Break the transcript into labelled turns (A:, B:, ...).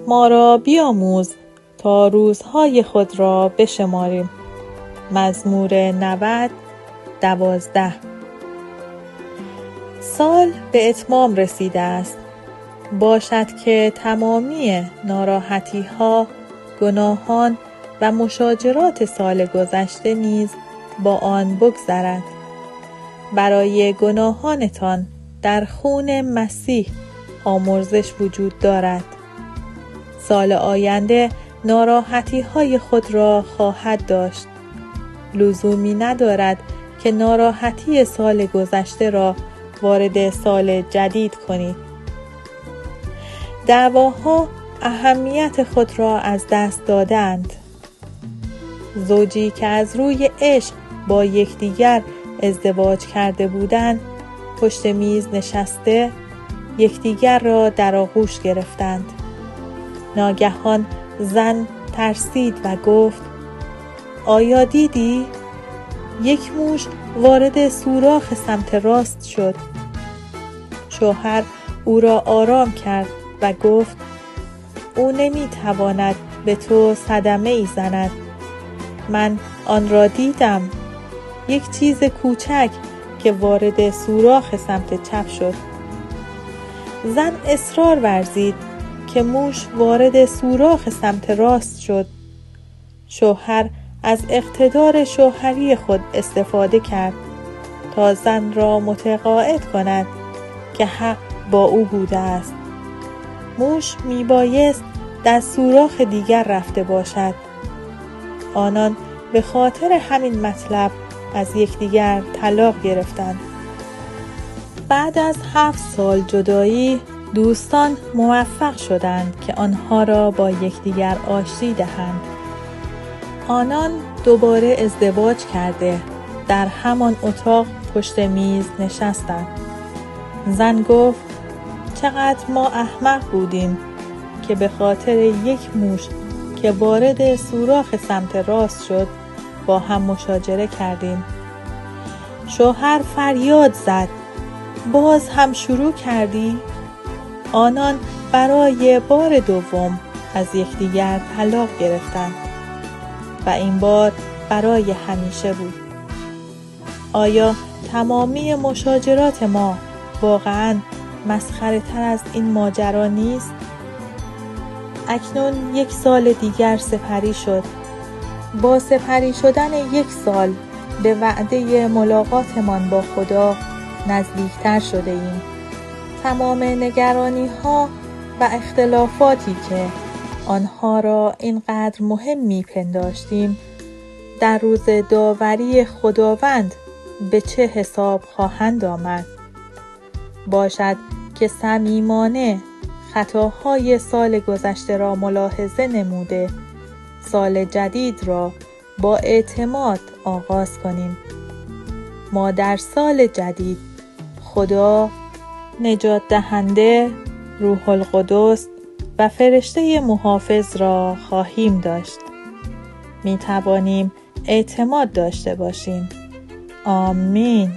A: ما را بیاموز تا روزهای خود را بشماریم. مزمور 90:12. سال به اتمام رسیده است. باشد که تمامی ناراحتی‌ها، گناهان و مشاجرات سال گذشته نیز با آن بگذرد. برای گناهانتان در خون مسیح آمرزش وجود دارد. سال آینده ناراحتی‌های خود را خواهد داشت. لزومی ندارد که ناراحتی سال گذشته را وارد سال جدید کنید. دعواها اهمیت خود را از دست دادند. زوجی که از روی عشق با یکدیگر ازدواج کرده بودند، پشت میز نشسته یکدیگر را در آغوش گرفتند. ناگهان زن ترسید و گفت: آیا دیدی؟ یک موش وارد سوراخ سمت راست شد. شوهر او را آرام کرد و گفت: او نمیتواند به تو صدمه‌ای زند. من آن را دیدم. یک چیز کوچک که وارد سوراخ سمت چپ شد. زن اصرار ورزید که موش وارد سوراخ سمت راست شد. شوهر از اقتدار شوهری خود استفاده کرد تا زن را متقاعد کند که حق با او بوده است. موش میبایست در سوراخ دیگر رفته باشد. آنان به خاطر همین مطلب از یکدیگر طلاق گرفتند. بعد از 7 سال جدایی، دوستان موفق شدند که آنها را با یکدیگر آشتی دهند. آنان دوباره ازدواج کرده در همان اتاق پشت میز نشستند. زن گفت: چقدر ما احمق بودیم که به خاطر یک موش که وارد سوراخ سمت راست شد با هم مشاجره کردیم. شوهر فریاد زد: باز هم شروع کردی؟ آنان برای بار دوم از یکدیگر طلاق گرفتند و این بار برای همیشه بود. آیا تمامی مشاجرات ما واقعاً مسخره تر از این ماجرا نیست؟ اکنون 1 سال دیگر سپری شد. با سپری شدن 1 سال به وعده ملاقاتمان با خدا نزدیکتر شده ایم. تمام نگرانی ها و اختلافاتی که آنها را اینقدر مهم می‌پنداشتیم، در روز داوری خداوند به چه حساب خواهند آمد؟ باشد که صمیمانه خطاهای سال گذشته را ملاحظه نموده، سال جدید را با اعتماد آغاز کنیم. ما در سال جدید خدا، نجات دهنده، روح القدس و فرشته محافظ را خواهیم داشت. می توانیم اعتماد داشته باشیم. آمین.